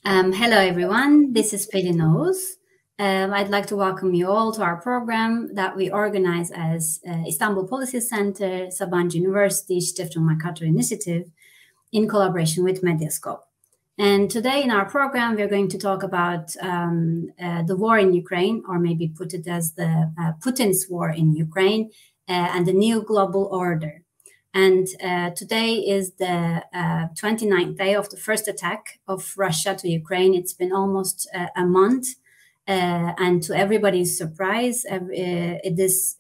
Hello, everyone. This is Pelin Oğuz. I'd like to welcome you all to our program that we organize as Istanbul Policy Center, Sabancı University, Stiftung Mercator Initiative, in collaboration with Medyascope. And today in our program, we're going to talk about the war in Ukraine, or maybe put it as the Putin's war in Ukraine, and the new global order. And today is the 29th day of the first attack of Russia to Ukraine. It's been almost a month. And to everybody's surprise, this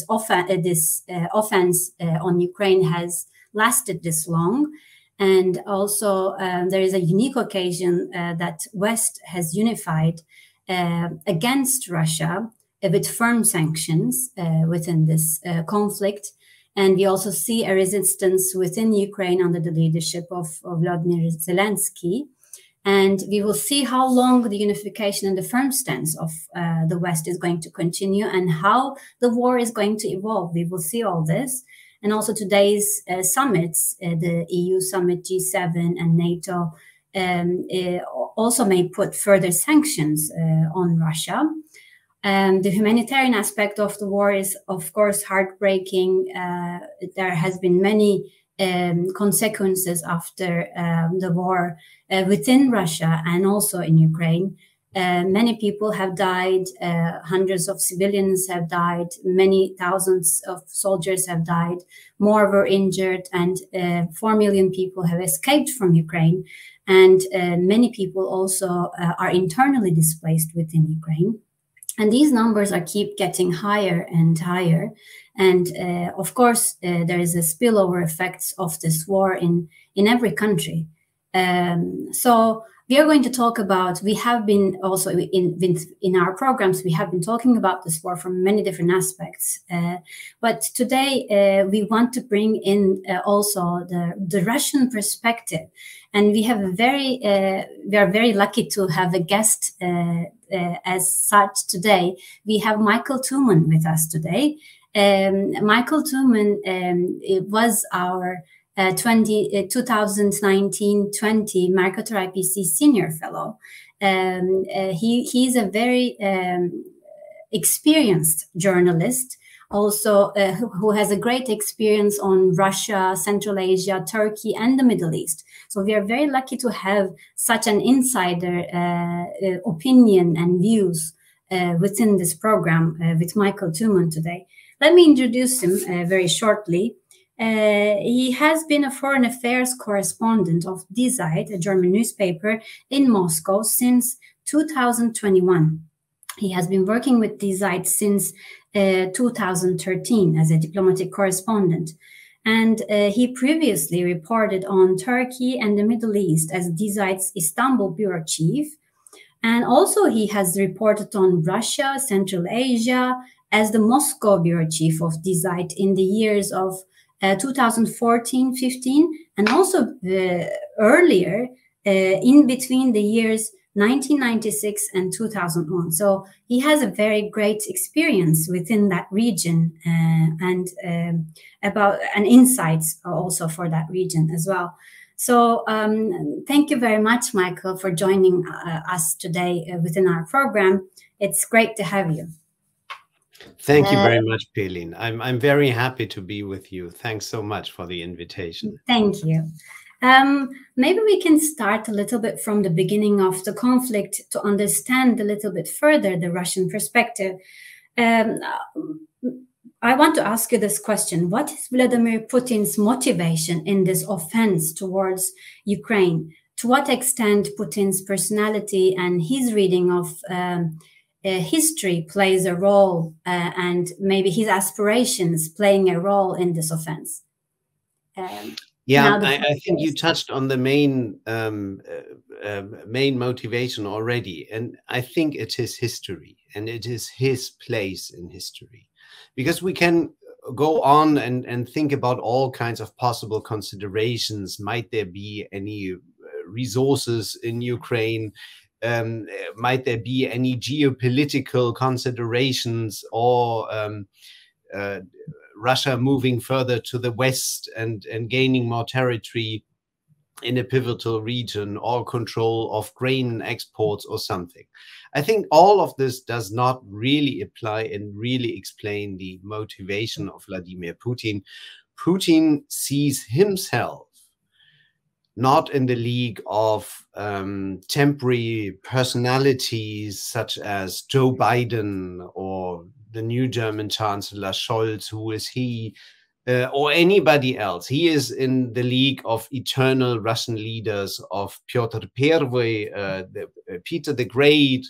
offense on Ukraine has lasted this long. And also there is a unique occasion that West has unified against Russia with firm sanctions within this conflict. And we also see a resistance within Ukraine under the leadership of Vladimir Zelensky. And we will see how long the unification and the firm stance of the West is going to continue and how the war is going to evolve. We will see all this. And also today's summits, the EU summit, G7 and NATO, also may put further sanctions on Russia. The humanitarian aspect of the war is, of course, heartbreaking. There has been many consequences after the war within Russia and also in Ukraine. Many people have died, hundreds of civilians have died, many thousands of soldiers have died, more were injured, and 4 million people have escaped from Ukraine. And many people also are internally displaced within Ukraine. And these numbers are keep getting higher and higher. And of course, there is a spillover effects of this war in every country. So we are going to talk about, we have been also in our programs, we have been talking about this war from many different aspects. But today we want to bring in also the Russian perspective. And we have we are very lucky to have a guest as such today. We have Michael Thumann with us today. Michael Thumann was our 2019-20 Mercator IPC Senior Fellow. He's a very experienced journalist, also who has a great experience on Russia, Central Asia, Turkey, and the Middle East. So we are very lucky to have such an insider opinion and views within this program with Michael Thumann today. Let me introduce him very shortly. He has been a foreign affairs correspondent of Die Zeit, a German newspaper in Moscow, since 2021. He has been working with Die Zeit since 2013 as a diplomatic correspondent. And he previously reported on Turkey and the Middle East as Die Zeit's Istanbul bureau chief. And also he has reported on Russia, Central Asia as the Moscow bureau chief of Die Zeit in the years of 2014-15, and also earlier in between the years 1996 and 2001. So he has a very great experience within that region and about and insights also for that region as well. So thank you very much, Michael, for joining us today within our program. It's great to have you. Thank you very much, Pelin. I'm very happy to be with you. Thanks so much for the invitation. Thank you. Maybe we can start a little bit from the beginning of the conflict to understand a little bit further the Russian perspective. I want to ask you this question. What is Vladimir Putin's motivation in this offense towards Ukraine? To what extent Putin's personality and his reading of history plays a role, and maybe his aspirations playing a role in this offense? Yeah, I think you touched on the main motivation already, and I think it is history, and it is his place in history, because we can go on and think about all kinds of possible considerations. Might there be any resources in Ukraine? Might there be any geopolitical considerations, or Russia moving further to the west and gaining more territory? in a pivotal region or control of grain exports or something. I think all of this does not really apply and really explain the motivation of Vladimir Putin. Putin sees himself not in the league of temporary personalities such as Joe Biden or the new German Chancellor Scholz, who is he, or anybody else. He is in the league of eternal Russian leaders, of Piotr I, Peter the Great,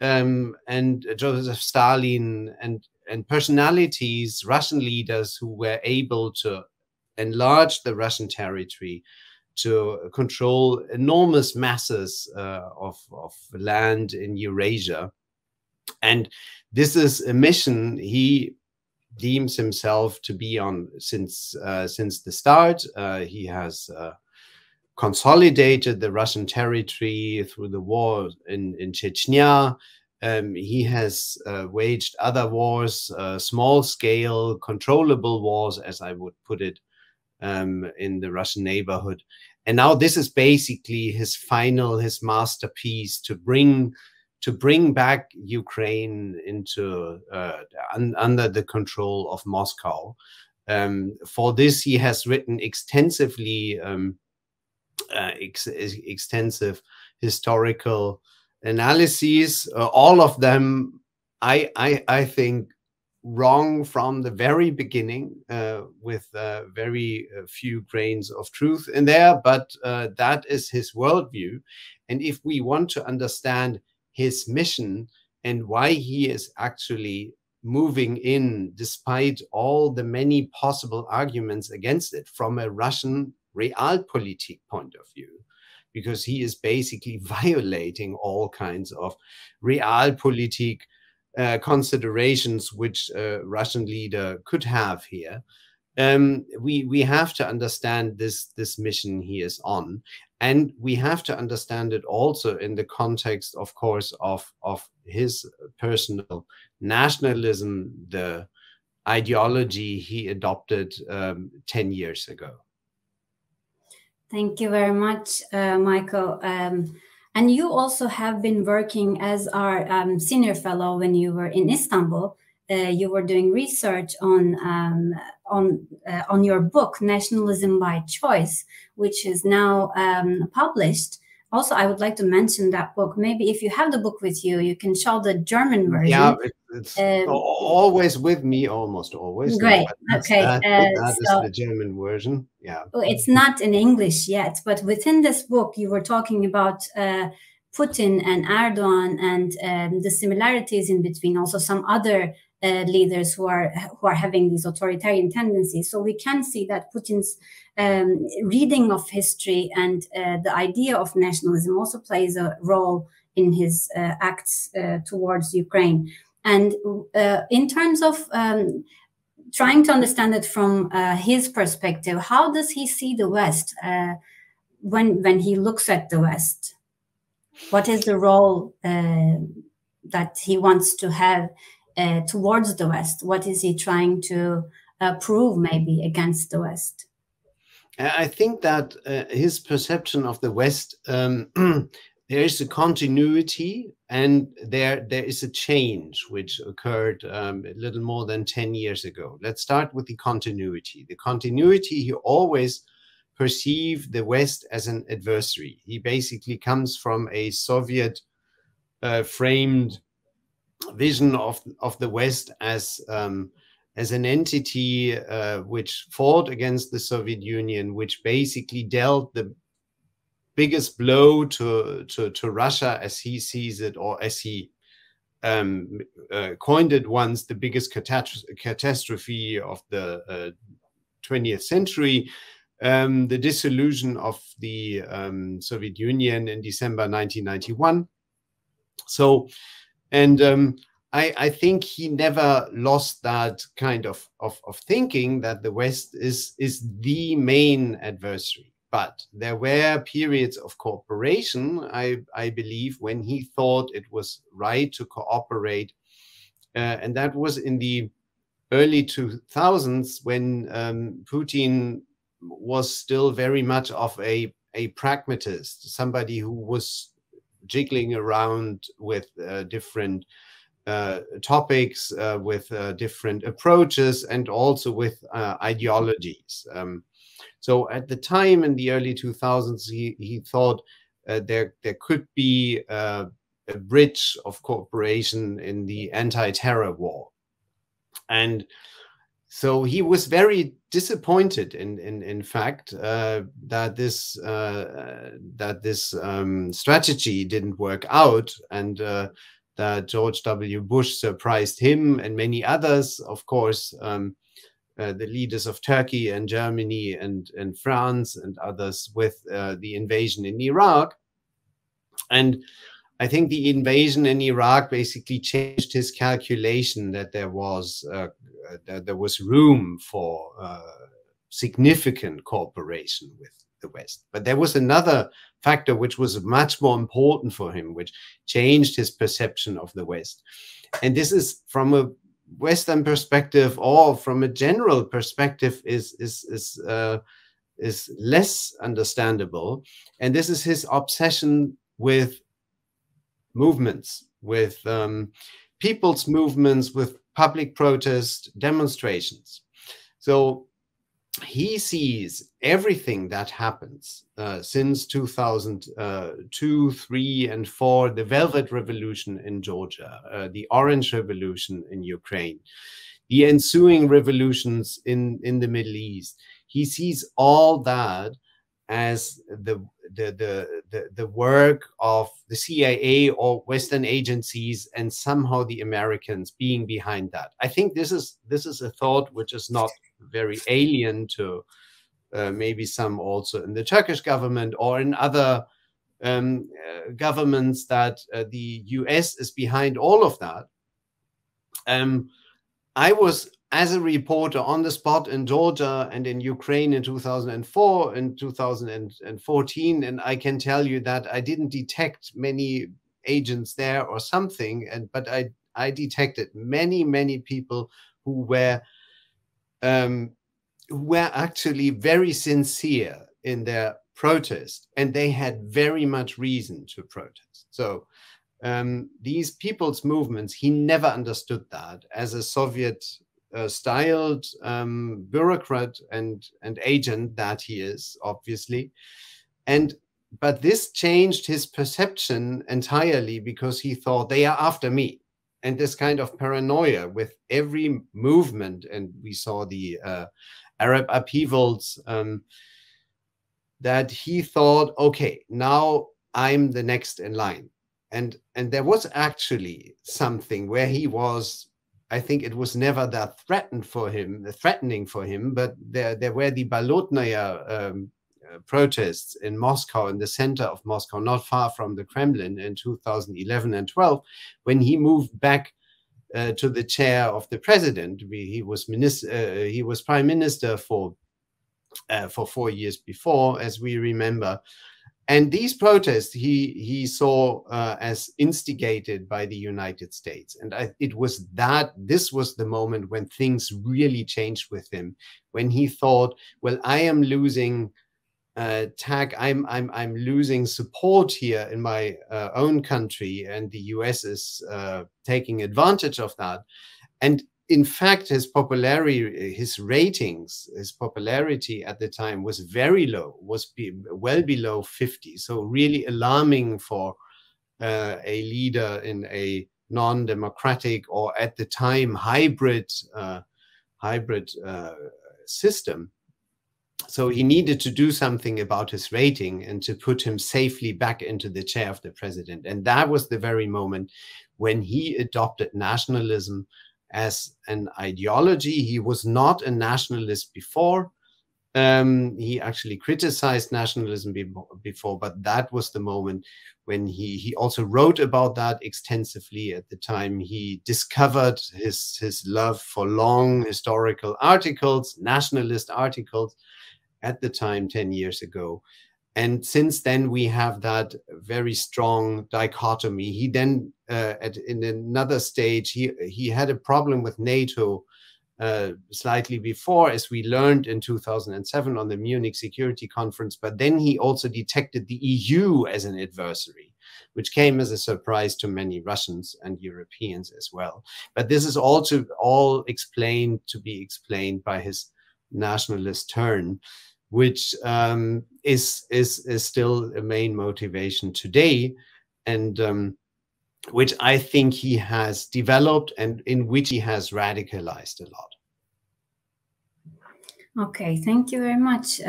and Joseph Stalin, and personalities, Russian leaders who were able to enlarge the Russian territory, to control enormous masses of land in Eurasia. And this is a mission he deems himself to be on since the start. He has consolidated the Russian territory through the war in Chechnya. He has waged other wars, small-scale, controllable wars, as I would put it, in the Russian neighborhood. And now this is basically his masterpiece, to bring back Ukraine into under the control of Moscow. For this, he has written extensively extensive historical analyses, all of them, I think, wrong from the very beginning, with very few grains of truth in there, but that is his worldview. And if we want to understand his mission and why he is actually moving in, despite all the many possible arguments against it, from a Russian realpolitik point of view, because he is basically violating all kinds of realpolitik considerations which a Russian leader could have here. We have to understand this mission he is on, and we have to understand it also in the context, of course, of his personal nationalism, the ideology he adopted 10 years ago. Thank you very much, Michael. And you also have been working as our senior fellow when you were in Istanbul. You were doing research on your book, Nationalism by Choice, which is now published. Also, I would like to mention that book. Maybe if you have the book with you, you can show the German version. Yeah, it's always with me, almost always. Great. Okay. That is the German version. Yeah. It's not in English yet, but within this book, you were talking about Putin and Erdogan and the similarities in between. Also, some other leaders who are having these authoritarian tendencies. So we can see that Putin's reading of history and the idea of nationalism also plays a role in his acts towards Ukraine. And in terms of trying to understand it from his perspective, how does he see the West when he looks at the West? What is the role that he wants to have towards the West? What is he trying to prove maybe against the West? I think that his perception of the West, there is a continuity and there is a change which occurred a little more than 10 years ago. Let's start with the continuity. The continuity, he always perceived the West as an adversary. He basically comes from a Soviet framed vision of the West as an entity which fought against the Soviet Union, which basically dealt the biggest blow to Russia as he sees it, or as he coined it once, the biggest catastrophe of the 20th century, the dissolution of the Soviet Union in December 1991. So, and I think he never lost that kind of thinking that the West is the main adversary. But there were periods of cooperation, I believe, when he thought it was right to cooperate. And that was in the early 2000s when Putin was still very much of a a pragmatist, somebody who was jiggling around with different topics, with different approaches, and also with ideologies. So at the time in the early 2000s, he thought there could be a bridge of cooperation in the anti-terror war. And so he was very disappointed, in fact, that this strategy didn't work out, and that George W. Bush surprised him and many others, of course, the leaders of Turkey and Germany and France and others, with the invasion in Iraq. And I think the invasion in Iraq basically changed his calculation that there was room for significant cooperation with the West. But there was another factor which was much more important for him, which changed his perception of the West. And this is, from a Western perspective or from a general perspective, is less understandable. And this is his obsession with movements, with people's movements, with public protest, demonstrations. So he sees everything that happens since 2002, 3, and 4, the Velvet Revolution in Georgia, the Orange Revolution in Ukraine, the ensuing revolutions in the Middle East. He sees all that as the work of the CIA or Western agencies, and somehow the Americans being behind that. I think this is a thought which is not very alien to maybe some also in the Turkish government or in other governments, that the US is behind all of that. I was, as a reporter, on the spot in Georgia and in Ukraine in 2004 and 2014, and I can tell you that I didn't detect many agents there or something, but I detected many people who were actually very sincere in their protest, and they had very much reason to protest. So these people's movements, he never understood that as a Soviet styled bureaucrat and agent that he is, obviously. But this changed his perception entirely, because he thought they are after me. And this kind of paranoia with every movement, and we saw the Arab upheavals, that he thought, okay, now I'm the next in line. And there was actually something where he was, I think it was never that threatening for him, but there were the Bolotnaya protests in Moscow, in the center of Moscow, not far from the Kremlin, in 2011 and 12, when he moved back to the chair of the president. He was prime minister for 4 years before, as we remember. And these protests he saw as instigated by the United States. And this was the moment when things really changed with him, when he thought, well, I am losing I'm losing support here in my own country, and the US is taking advantage of that. And in fact, his popularity, his ratings, his popularity at the time was very low, was well below 50. So really alarming for a leader in a non-democratic, or at the time hybrid system. So he needed to do something about his rating and to put him safely back into the chair of the president. And that was the very moment when he adopted nationalism as an ideology. He was not a nationalist before. He actually criticized nationalism before, but that was the moment when he also wrote about that extensively at the time. He discovered his love for long historical articles, nationalist articles, at the time 10 years ago. And since then, we have that very strong dichotomy. He then, in another stage, he had a problem with NATO slightly before, as we learned in 2007 on the Munich Security Conference, but then he also detected the EU as an adversary, which came as a surprise to many Russians and Europeans as well. But this is also all explained to be explained by his nationalist turn, which is still a main motivation today, and which I think he has developed and in which he has radicalized a lot. Okay, thank you very much.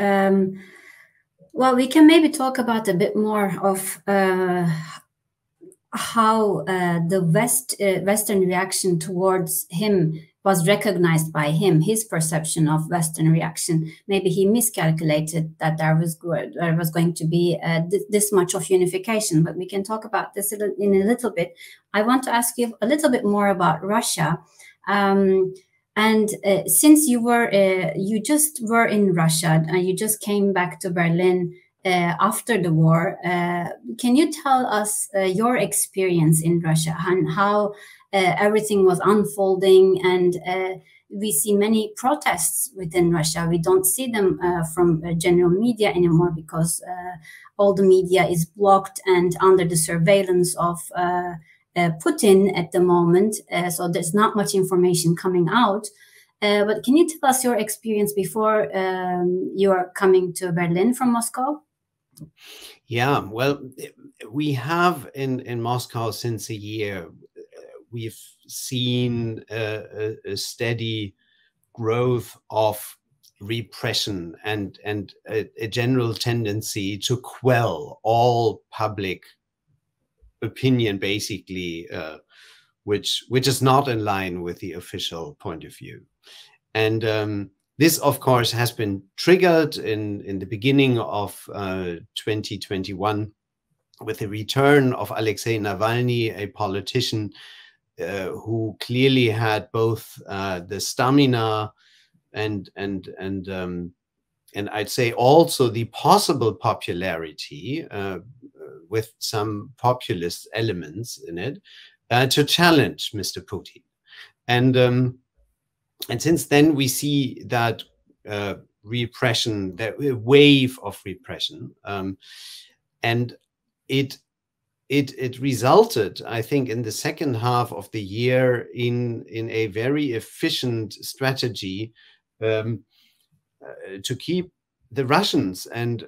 Well, we can maybe talk about a bit more of how the Western reaction towards him was recognized by him, his perception of Western reaction. Maybe he miscalculated that there was going to be this much of unification, but we can talk about this in a little bit. I want to ask you a little bit more about Russia. Since you just were in Russia, you just came back to Berlin after the war, can you tell us your experience in Russia and how everything was unfolding? And we see many protests within Russia. We don't see them from general media anymore because all the media is blocked and under the surveillance of Putin at the moment. So there's not much information coming out. But can you tell us your experience before you are coming to Berlin from Moscow? Yeah, well, we have in Moscow since a year, we've seen a steady growth of repression and a general tendency to quell all public opinion, basically, which is not in line with the official point of view. And this, of course, has been triggered in the beginning of 2021 with the return of Alexei Navalny, a politician who clearly had both the stamina and I'd say also the possible popularity with some populist elements in it to challenge Mr. Putin. And since then, we see that repression, that wave of repression, and it resulted, I think, in the second half of the year in a very efficient strategy to keep the Russians and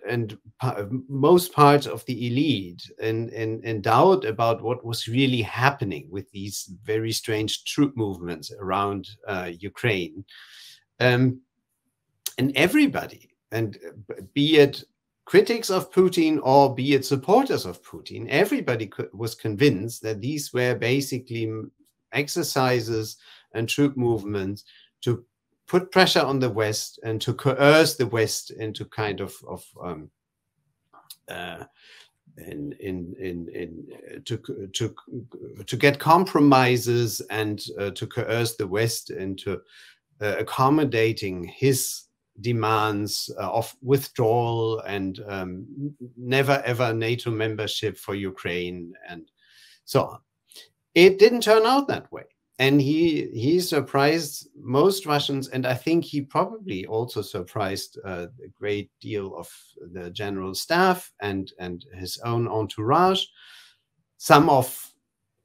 most parts of the elite in doubt about what was really happening with these very strange troop movements around Ukraine. And everybody, and be it critics of Putin or be it supporters of Putin, everybody was convinced that these were basically exercises and troop movements to put pressure on the West and to coerce the West into kind of to get compromises and to coerce the West into accommodating his demands of withdrawal and never ever NATO membership for Ukraine and so on. It didn't turn out that way. And he surprised most Russians, and I think he probably also surprised a great deal of the general staff and his own entourage, some of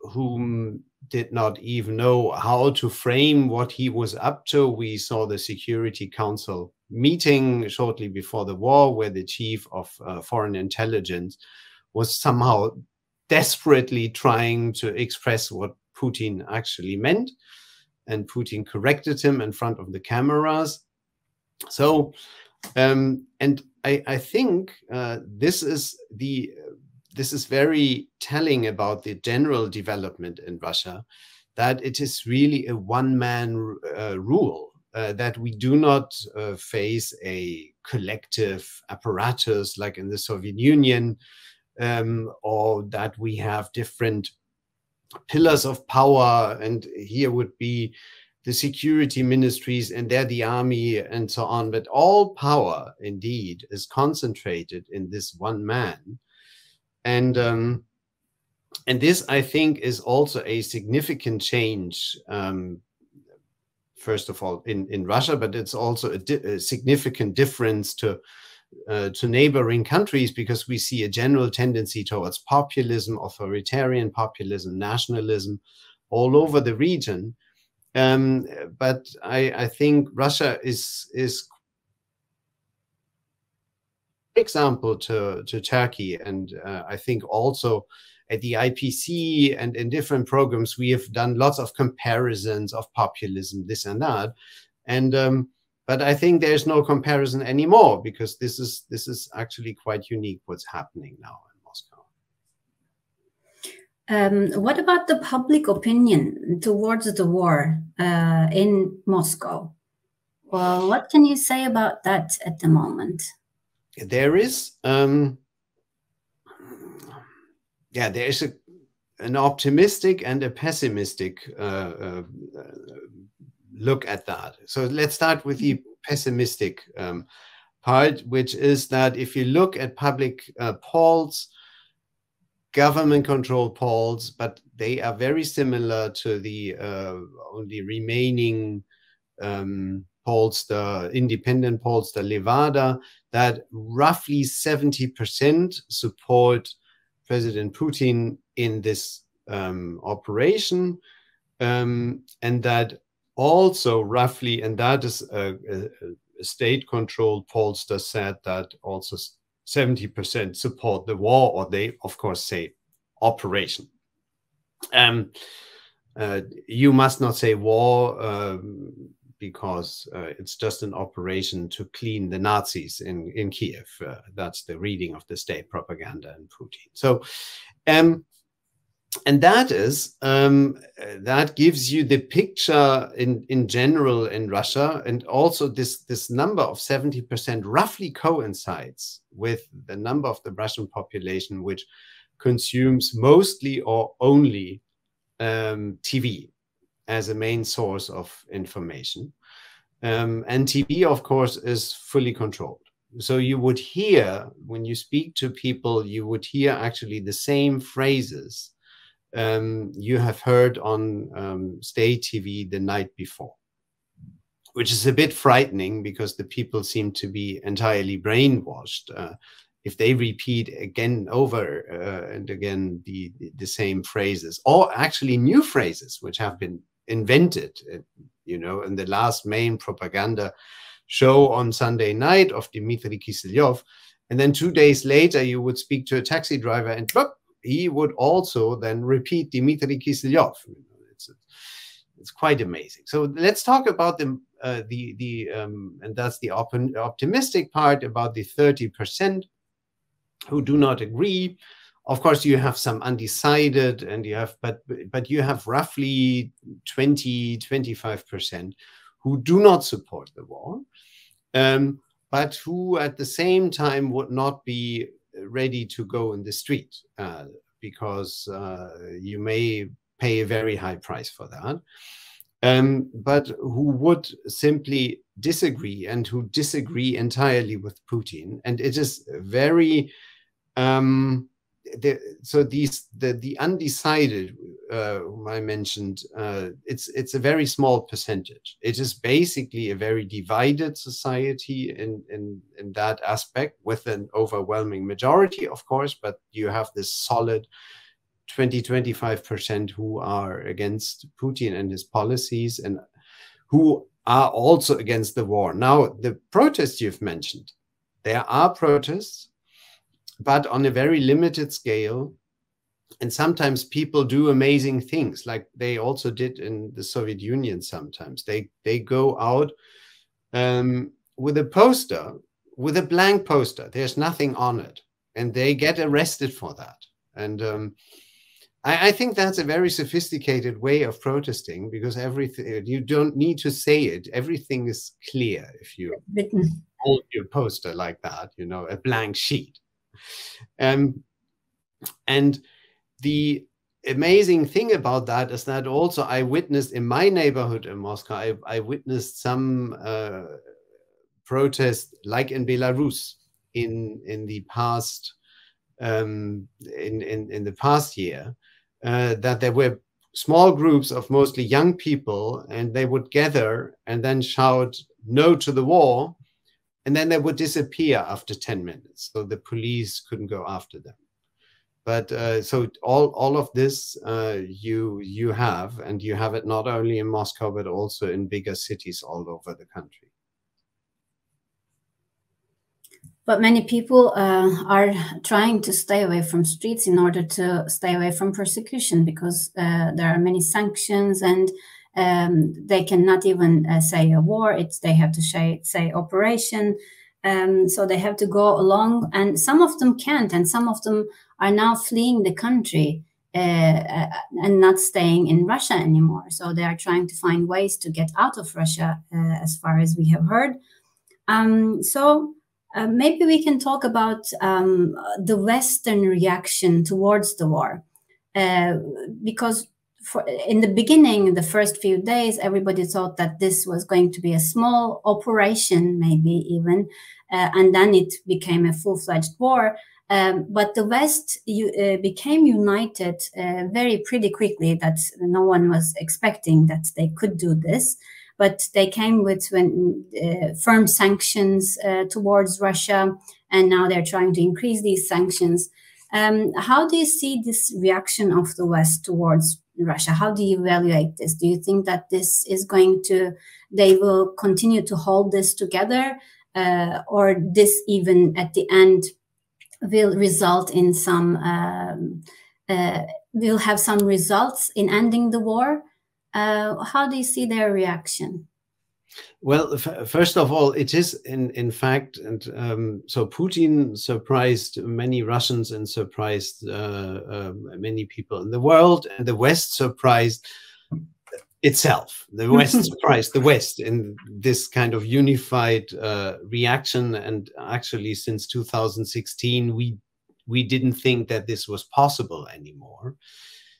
whom did not even know how to frame what he was up to. We saw the Security Council meeting shortly before the war, where the chief of foreign intelligence was somehow desperately trying to express what Putin actually meant, and Putin corrected him in front of the cameras. So, and I think this is very telling about the general development in Russia, that it is really a one-man rule, that we do not face a collective apparatus like in the Soviet Union, or that we have different pillars of power, and here would be the security ministries and there the army and so on. But all power indeed is concentrated in this one man. And this, I think, is also a significant change first of all, in Russia, but it's also a significant difference to neighboring countries, because we see a general tendency towards populism, authoritarian populism, nationalism all over the region. But I think Russia is example to Turkey, and I think also at the IPC and in different programs we have done lots of comparisons of populism, this and that, and but I think there's no comparison anymore, because this is actually quite unique what's happening now in Moscow. What about the public opinion towards the war in Moscow? Well, what can you say about that at the moment? There is, there is an optimistic and a pessimistic look at that. So let's start with the pessimistic part, which is that if you look at public polls, government-controlled polls, but they are very similar to the only remaining pollster, independent pollster Levada, that roughly 70% support President Putin in this operation, and that also roughly, and that is a state-controlled pollster said that also 70% support the war, or they of course say operation. You must not say war, because it's just an operation to clean the Nazis in Kiev. That's the reading of the state propaganda and Putin. So, and that is that gives you the picture in general in Russia, and also this number of 70% roughly coincides with the number of the Russian population which consumes mostly or only TV as a main source of information. And TV, of course, is fully controlled. So you would hear, when you speak to people, you would hear actually the same phrases you have heard on state TV the night before, which is a bit frightening, because the people seem to be entirely brainwashed if they repeat again over and again the same phrases, or actually new phrases which have been invented, you know, in the last main propaganda show on Sunday night of Dmitry Kiselyov. And then 2 days later, you would speak to a taxi driver and he would also then repeat Dmitry Kiselyov. It's quite amazing. So let's talk about and that's the optimistic part, about the 30% who do not agree. Of course, you have some undecided, and you have, but you have roughly 20–25% who do not support the war, but who at the same time would not be ready to go in the street, because you may pay a very high price for that, but who would simply disagree, and who disagree entirely with Putin. And it is very so the undecided, whom I mentioned, it's a very small percentage. It is basically a very divided society in that aspect, with an overwhelming majority, of course, but you have this solid 20–25% who are against Putin and his policies, and who are also against the war. Now, the protests you've mentioned, there are protests, but on a very limited scale. And sometimes people do amazing things, like they also did in the Soviet Union sometimes. They go out with a poster, with a blank poster. There's nothing on it. And they get arrested for that. And I think that's a very sophisticated way of protesting, because everything, you don't need to say it. Everything is clear if you hold your poster like that, you know, a blank sheet. And the amazing thing about that is that also I witnessed in my neighborhood in Moscow, I witnessed some protests like in Belarus in the past in the past year, that there were small groups of mostly young people, and they would gather and then shout no to the war, and then they would disappear after 10 minutes. So the police couldn't go after them. But so all of this you have, and you have it not only in Moscow, but also in bigger cities all over the country. But many people are trying to stay away from streets in order to stay away from persecution, because there are many sanctions, and they cannot even say a war. They have to say operation. So they have to go along, and some of them can't, and some of them are now fleeing the country and not staying in Russia anymore. So they are trying to find ways to get out of Russia, as far as we have heard. Maybe we can talk about the Western reaction towards the war, because in the beginning, the first few days, everybody thought that this was going to be a small operation, maybe even, and then it became a full-fledged war. But the West became united very pretty quickly. That no one was expecting that they could do this. But they came with firm sanctions towards Russia, and now they're trying to increase these sanctions. How do you see this reaction of the West towards Russia? How do you evaluate this? Do you think that this is they will continue to hold this together, or this even at the end will result in will have some results in ending the war? How do you see their reaction? Well, first of all, it is in fact, and so Putin surprised many Russians and surprised many people in the world, and the West surprised itself. The West surprised the West in this kind of unified reaction. And actually, since 2016, we didn't think that this was possible anymore.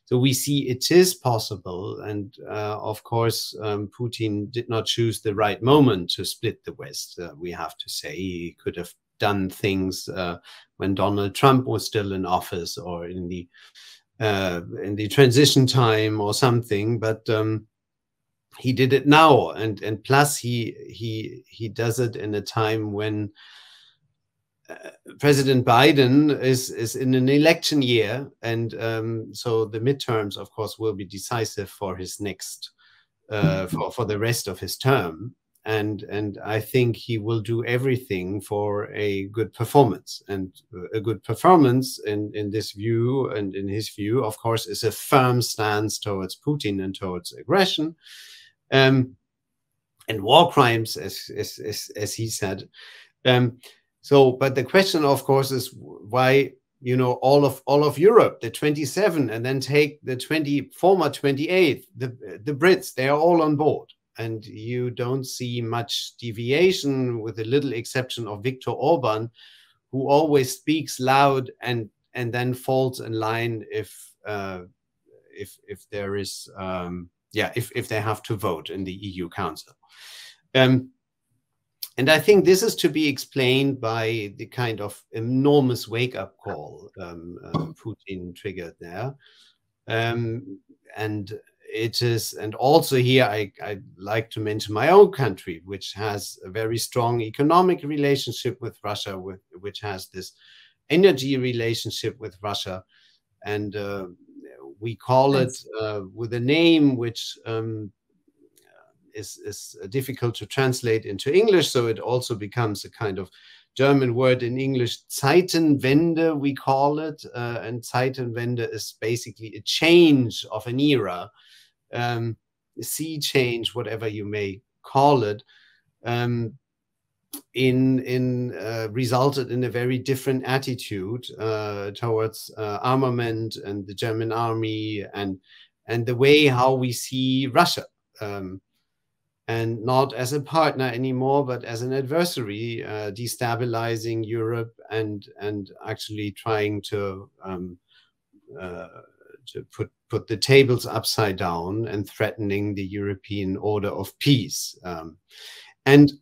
So we see it is possible, and of course, Putin did not choose the right moment to split the West. We have to say he could have done things when Donald Trump was still in office, or in the transition time or something. But he did it now, and plus he does it in a time when President Biden is in an election year, and so the midterms, of course, will be decisive for his next, for the rest of his term. And I think he will do everything for a good performance. And a good performance in this view, and in his view, of course, is a firm stance towards Putin and towards aggression and war crimes, as he said. So, but the question, of course, is why, all of Europe, the 27, and then take the former 28, the Brits, they are all on board. And you don't see much deviation, with a little exception of Viktor Orban, who always speaks loud and then falls in line if there is, if they have to vote in the EU Council. And I think this is to be explained by the kind of enormous wake-up call Putin triggered there. And it is, and also here I'd like to mention my own country, which has a very strong economic relationship with Russia, which has this energy relationship with Russia. And we call it with a name which is difficult to translate into English, so it also becomes a kind of German word in English. Zeitenwende, we call it, and Zeitenwende is basically a change of an era, a sea change, whatever you may call it, resulted in a very different attitude towards armament and the German army, and the way how we see Russia. And not as a partner anymore, but as an adversary, destabilizing Europe and actually trying to put the tables upside down and threatening the European order of peace. And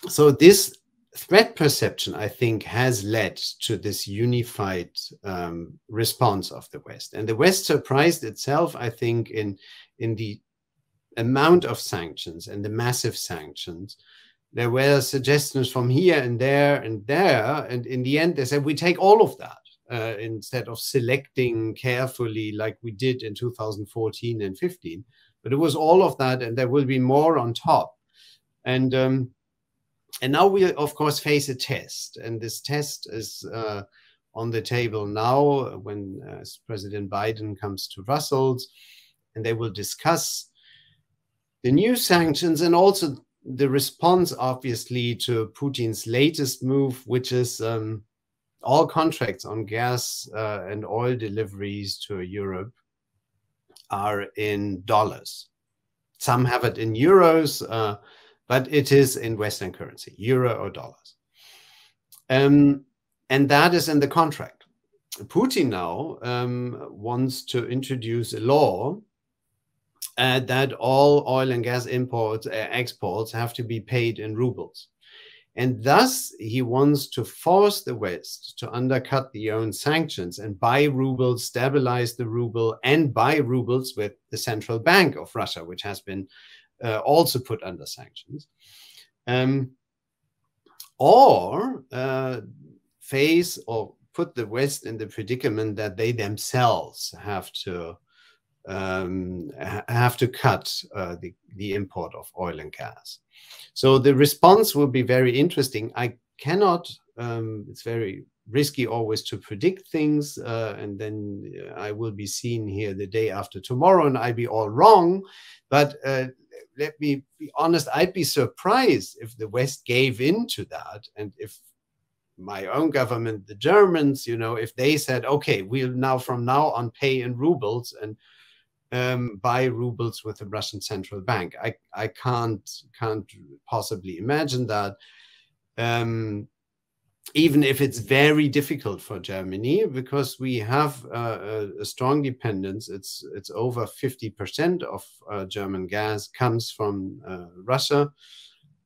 so this threat perception, I think, has led to this unified response of the West. And the West surprised itself, I think, in the amount of sanctions and the massive sanctions. There were suggestions from here and there and there. And in the end, they said, we take all of that instead of selecting carefully like we did in 2014 and 15. But it was all of that, and there will be more on top. And now we, of course, face a test. And this test is on the table now when President Biden comes to Brussels, and they will discuss the new sanctions and also the response, obviously, to Putin's latest move, which is all contracts on gas and oil deliveries to Europe are in dollars. Some have it in euros, but it is in Western currency, euro or dollars. And that is in the contract. Putin now wants to introduce a law that all oil and gas imports, exports have to be paid in rubles. And thus, he wants to force the West to undercut the own sanctions and buy rubles, stabilize the ruble, and buy rubles with the central bank of Russia, which has been also put under sanctions. Or face or put the West in the predicament that they themselves have to cut the import of oil and gas. So the response will be very interesting. I cannot, it's very risky always to predict things, and then I will be seen here the day after tomorrow and I'd be all wrong. But let me be honest, I'd be surprised if the West gave in to that, and if my own government, the Germans, you know, if they said, okay, we'll now from now on pay in rubles and buy rubles with the Russian central bank. I can't possibly imagine that, even if it's very difficult for Germany, because we have a strong dependence. It's over 50% of German gas comes from Russia.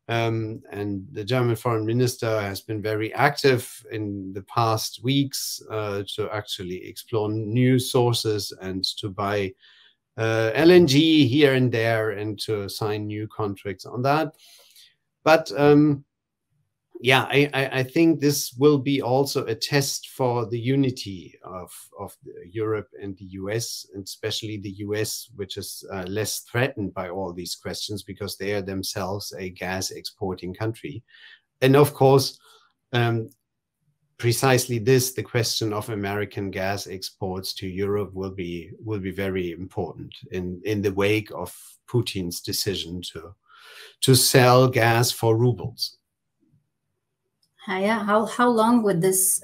And the German foreign minister has been very active in the past weeks to actually explore new sources and to buy LNG here and there and to sign new contracts on that. But yeah, I think this will be also a test for the unity of Europe and the US, and especially the US, which is less threatened by all these questions because they are themselves a gas exporting country. And of course, precisely this, the question of American gas exports to Europe will be very important in the wake of Putin's decision to sell gas for rubles. Yeah, how long would this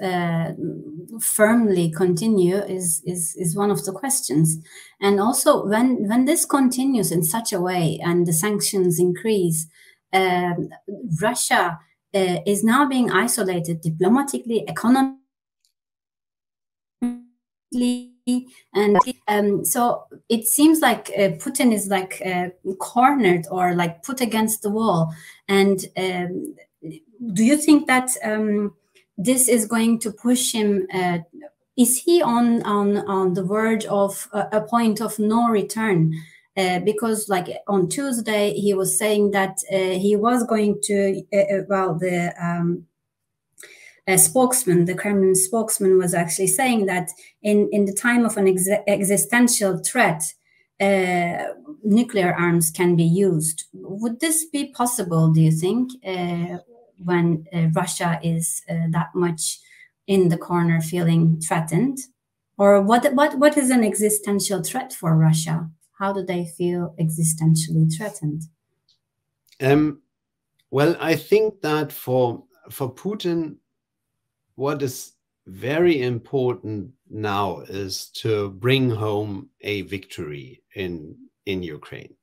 firmly continue is one of the questions. And also, when this continues in such a way and the sanctions increase, Russia is now being isolated diplomatically, economically, and so it seems like Putin is like cornered or like put against the wall. And do you think that this is going to push him? Is he on the verge of a point of no return? Because like on Tuesday, he was saying that he was going to, spokesman, the Kremlin spokesman was actually saying that in the time of an existential threat, nuclear arms can be used. Would this be possible, do you think, when Russia is that much in the corner feeling threatened? Or what is an existential threat for Russia? How do they feel existentially threatened? Well, I think that for Putin, what is very important now is to bring home a victory in Ukraine.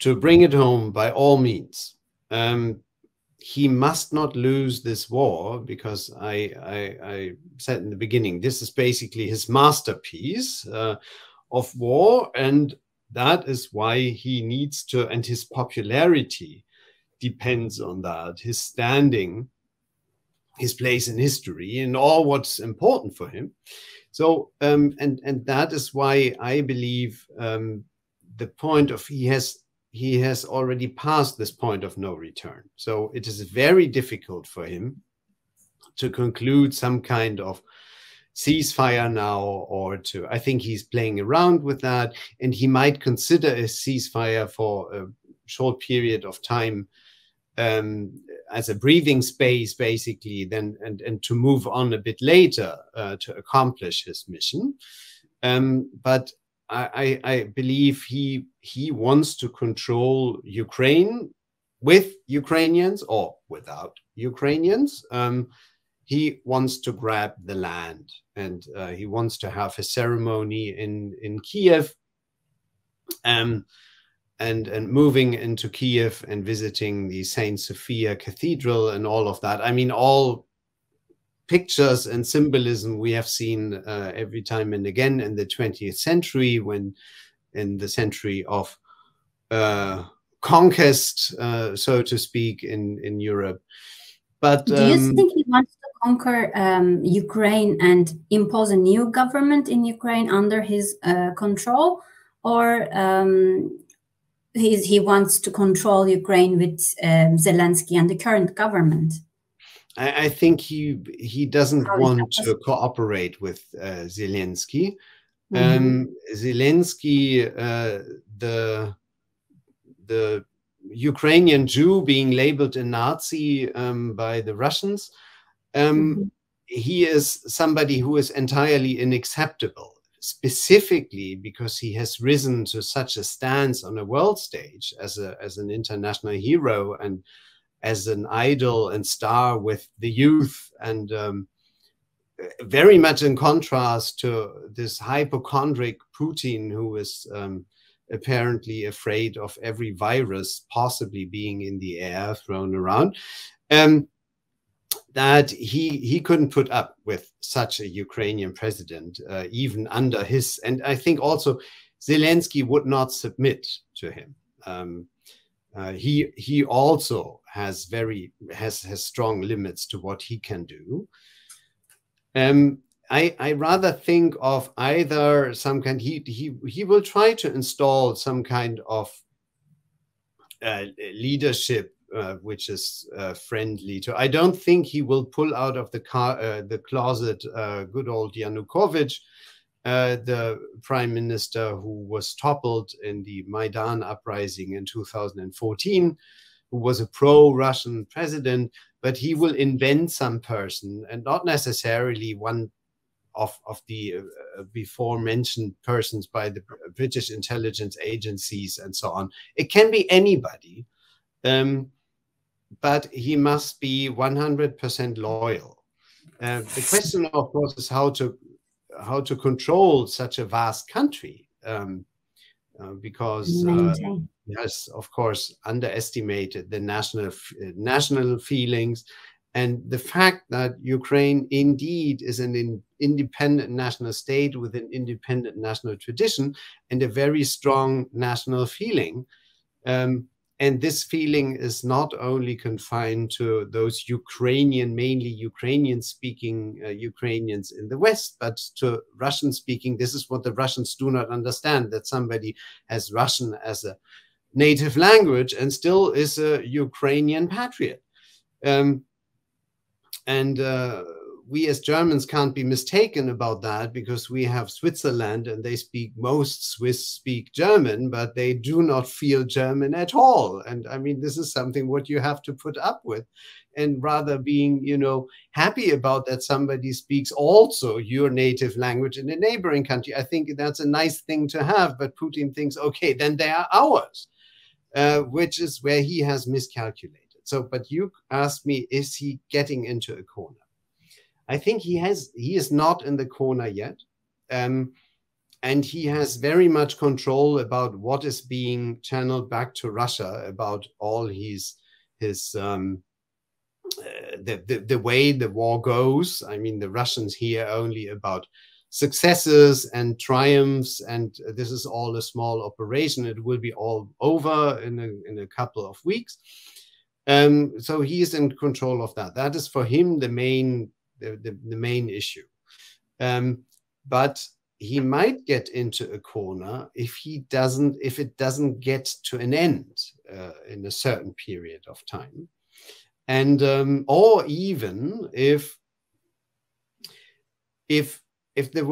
To bring it home by all means. He must not lose this war, because I said in the beginning, this is basically his masterpiece of war, and that is why he needs to, and his popularity depends on that, his standing his place in history and all what's important for him. So and that is why I believe the point of he has already passed this point of no return. So it is very difficult for him to conclude some kind of ceasefire now, or to, I think he's playing around with that, and he might consider a ceasefire for a short period of time as a breathing space, basically, then and to move on a bit later to accomplish his mission. But I believe he wants to control Ukraine with Ukrainians or without Ukrainians. He wants to grab the land, and he wants to have a ceremony in Kiev, and moving into Kiev and visiting the Saint Sophia Cathedral and all of that. I mean, all pictures and symbolism we have seen every time and again in the 20th century, when in the century of conquest, so to speak, in Europe. But do you think he wants to conquer Ukraine and impose a new government in Ukraine under his control, or he wants to control Ukraine with Zelensky and the current government? I think he doesn't want to cooperate with Zelensky. Zelensky, the Ukrainian Jew being labeled a Nazi by the Russians, he is somebody who is entirely unacceptable, specifically because he has risen to such a stance on a world stage as an international hero and as an idol and star with the youth, and very much in contrast to this hypochondriac Putin, who is apparently afraid of every virus possibly being in the air thrown around, that he couldn't put up with such a Ukrainian president, even under his, and I think also Zelensky would not submit to him. He also has strong limits to what he can do. I rather think of either some kind, he will try to install some kind of leadership which is friendly to. I don't think he will pull out of the closet good old Yanukovych, the prime minister who was toppled in the Maidan uprising in 2014, who was a pro-Russian president, but he will invent some person, and not necessarily one of the before mentioned persons by the British intelligence agencies and so on. It can be anybody, but he must be 100% loyal. The question, of course, is how to control such a vast country, because he has, of course, underestimated the national feelings, and the fact that Ukraine indeed is an independent national state with an independent national tradition and a very strong national feeling. And this feeling is not only confined to those mainly Ukrainian-speaking Ukrainians in the West, but to Russian-speaking. This is what the Russians do not understand, that somebody has Russian as a native language and still is a Ukrainian patriot. We as Germans can't be mistaken about that, because we have Switzerland and most Swiss speak German, but they do not feel German at all. And I mean, this is something what you have to put up with, and rather being, happy about that somebody speaks also your native language in a neighboring country. I think that's a nice thing to have, but Putin thinks, okay, then they are ours, which is where he has miscalculated. So, but you asked me, is he getting into a corner? I think he is not in the corner yet. And he has very much control about what is being channeled back to Russia, about all the way the war goes. I mean, the Russians hear only about successes and triumphs, and this is all a small operation. It will be all over in a couple of weeks. So he is in control of that. That is for him the main issue. But he might get into a corner if it doesn't get to an end in a certain period of time, and or even if the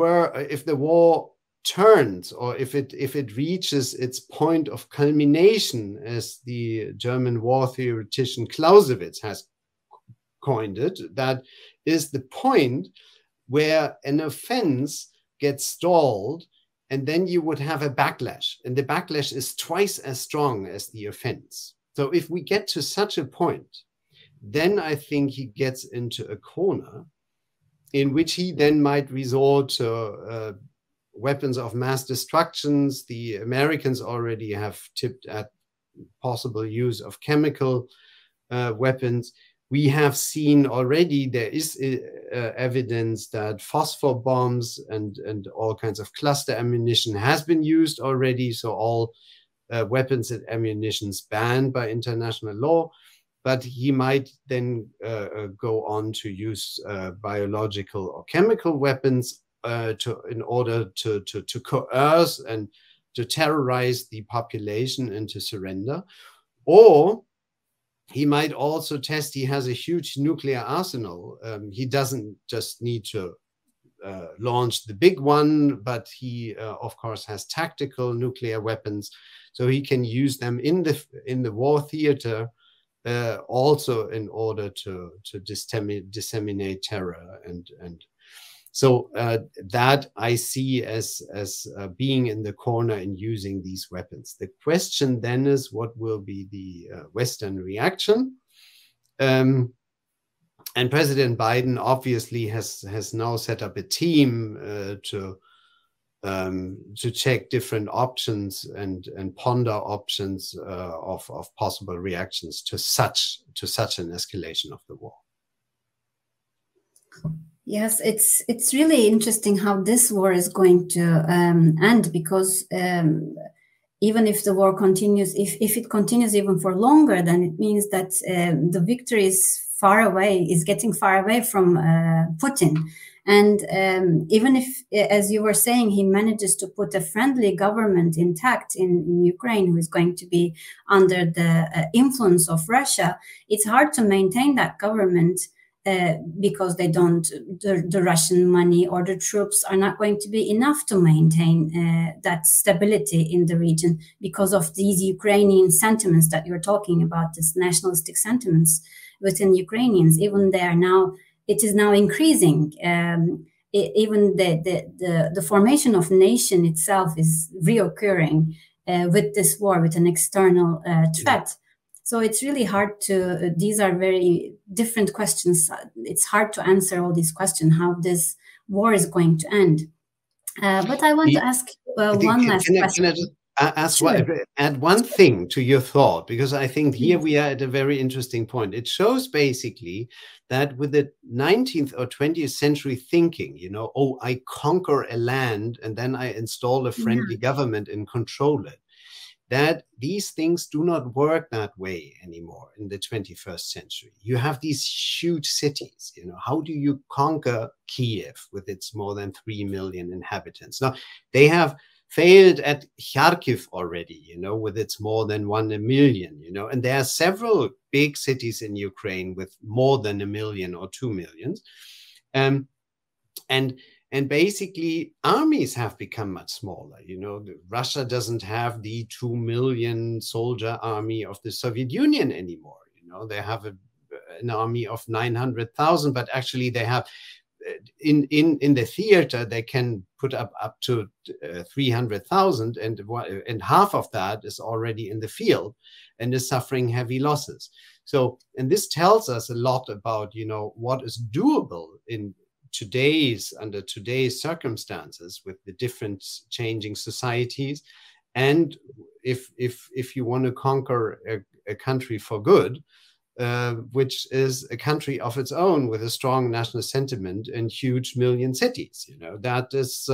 war turns, or if it reaches its point of culmination, as the German war theoretician Clausewitz has coined it, that is the point where an offense gets stalled, and then you would have a backlash, and the backlash is twice as strong as the offense. So if we get to such a point, then I think he gets into a corner in which he then might resort to weapons of mass destructions. The Americans already have tipped at possible use of chemical weapons. We have seen already there is evidence that phosphor bombs and all kinds of cluster ammunition has been used already. So all weapons and ammunitions banned by international law. But he might then go on to use biological or chemical weapons in order to coerce and to terrorize the population into surrender. Or he might also test, he has a huge nuclear arsenal. He doesn't just need to launch the big one, but he, of course, has tactical nuclear weapons. So he can use them in the war theater, also in order to disseminate terror. And so that I see as being in the corner and using these weapons. The question then is, what will be the Western reaction? And President Biden obviously has now set up a team to check different options and ponder options of possible reactions to such an escalation of the war. Yes, it's really interesting how this war is going to end, because even if the war continues, if it continues even for longer, then it means that the victory is getting far away from Putin. And even if, as you were saying, he manages to put a friendly government intact in Ukraine, who is going to be under the influence of Russia, it's hard to maintain that government because the Russian money or the troops are not going to be enough to maintain that stability in the region, because of these Ukrainian sentiments that you're talking about, this nationalistic sentiments within Ukrainians. Even it is now increasing. Even the formation of nation itself is reoccurring with this war, with an external threat. So it's really hard to, these are very different questions. It's hard to answer all these questions, how this war is going to end. But I want to ask one last question. Can I just add one thing to your thought, because I think here we are at a very interesting point. It shows basically that with the 19th or 20th century thinking, oh, I conquer a land and then I install a friendly government and control it, that these things do not work that way anymore in the 21st century. You have these huge cities. How do you conquer Kiev with its more than 3 million inhabitants? Now, they have failed at Kharkiv already, with its more than 1 million, and there are several big cities in Ukraine with more than 1 million or 2 millions. And basically, armies have become much smaller. Russia doesn't have the 2 million soldier army of the Soviet Union anymore. They have an army of 900,000, but actually they have, in the theater, they can put up to 300,000, and half of that is already in the field and is suffering heavy losses. So, and this tells us a lot about, what is doable under today's circumstances with the different changing societies. And if you want to conquer a country for good, which is a country of its own with a strong national sentiment and huge million cities, that is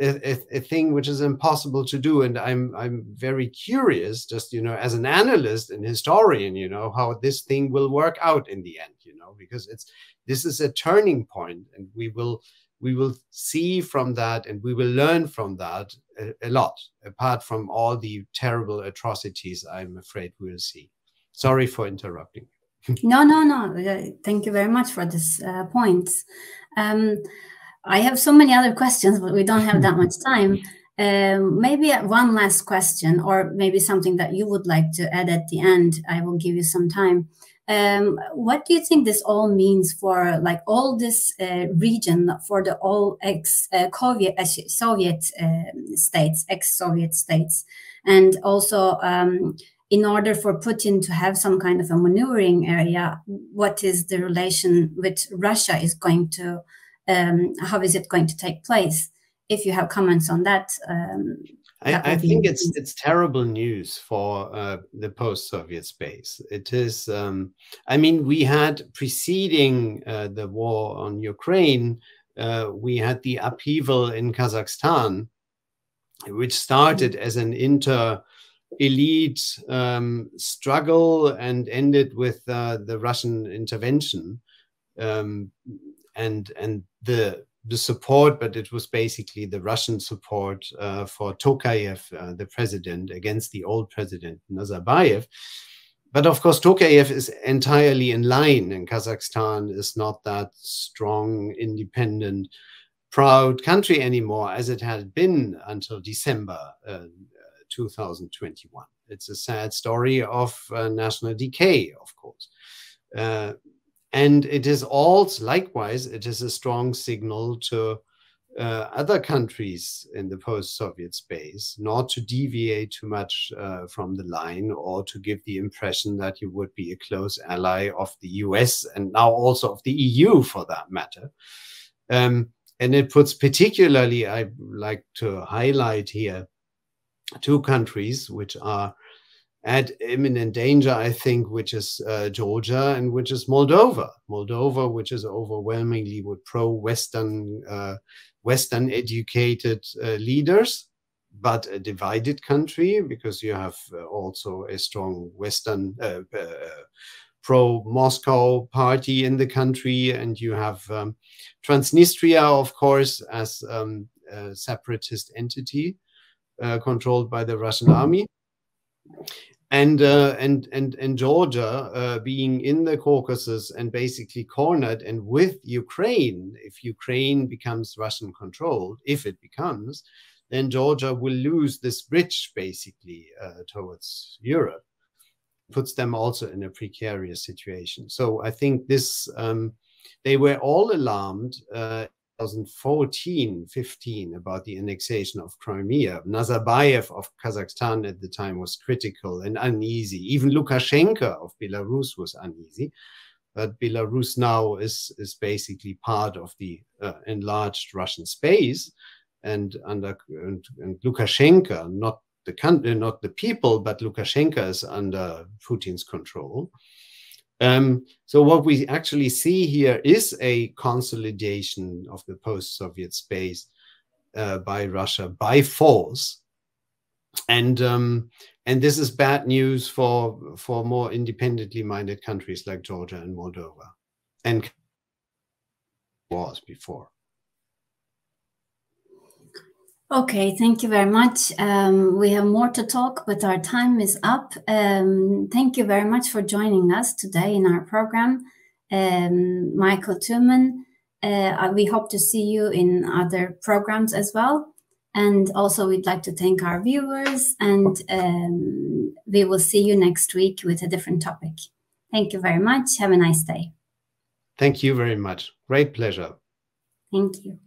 a thing which is impossible to do. And I'm very curious, just, you know, as an analyst and historian, you know, how this thing will work out in the end, you know, because this is a turning point, and we will see from that, and we will learn from that a lot, apart from all the terrible atrocities I'm afraid we'll see. Sorry for interrupting. No. Thank you very much for this points. I have so many other questions, but we don't have that much time. Maybe one last question, or maybe something that you would like to add at the end. I will give you some time. What do you think this all means for like all this region, for the all ex-Soviet states, ex-Soviet states, and also in order for Putin to have some kind of a maneuvering area, what is the relation with Russia is going to, how is it going to take place? If you have comments on that. I think it's terrible news for the post-Soviet space. It is, I mean, we had preceding the war on Ukraine, we had the upheaval in Kazakhstan, which started as an inter-elite struggle and ended with the Russian intervention and the support, but it was basically the Russian support for Tokayev, the president, against the old president Nazarbayev. But of course, Tokayev is entirely in line, and Kazakhstan is not that strong, independent, proud country anymore as it had been until December 2021. It's a sad story of national decay, of course. And it is also, likewise, it is a strong signal to other countries in the post-Soviet space not to deviate too much from the line, or to give the impression that you would be a close ally of the US and now also of the EU for that matter. And it puts particularly, I'd like to highlight here, two countries which are at imminent danger, I think, which is Georgia and which is Moldova. Moldova, which is overwhelmingly with pro-Western, Western-educated leaders, but a divided country, because you have also a strong Western pro-Moscow party in the country, and you have Transnistria, of course, as a separatist entity controlled by the Russian army. And Georgia being in the Caucasus and basically cornered, and with Ukraine, if Ukraine becomes Russian controlled, if it becomes, then Georgia will lose this bridge basically towards Europe, puts them also in a precarious situation. So I think this, they were all alarmed 2014-15 about the annexation of Crimea. Nazarbayev of Kazakhstan at the time was critical and uneasy. Even Lukashenko of Belarus was uneasy. But Belarus now is basically part of the enlarged Russian space, and Lukashenko, not the country, not the people, but Lukashenko is under Putin's control. So what we actually see here is a consolidation of the post-Soviet space by Russia by force, and this is bad news for more independently minded countries like Georgia and Moldova, and was before. Okay, thank you very much. We have more to talk, but our time is up. Thank you very much for joining us today in our program, Michael Thumann. We hope to see you in other programs as well. And also we'd like to thank our viewers, and we will see you next week with a different topic. Thank you very much. Have a nice day. Thank you very much. Great pleasure. Thank you.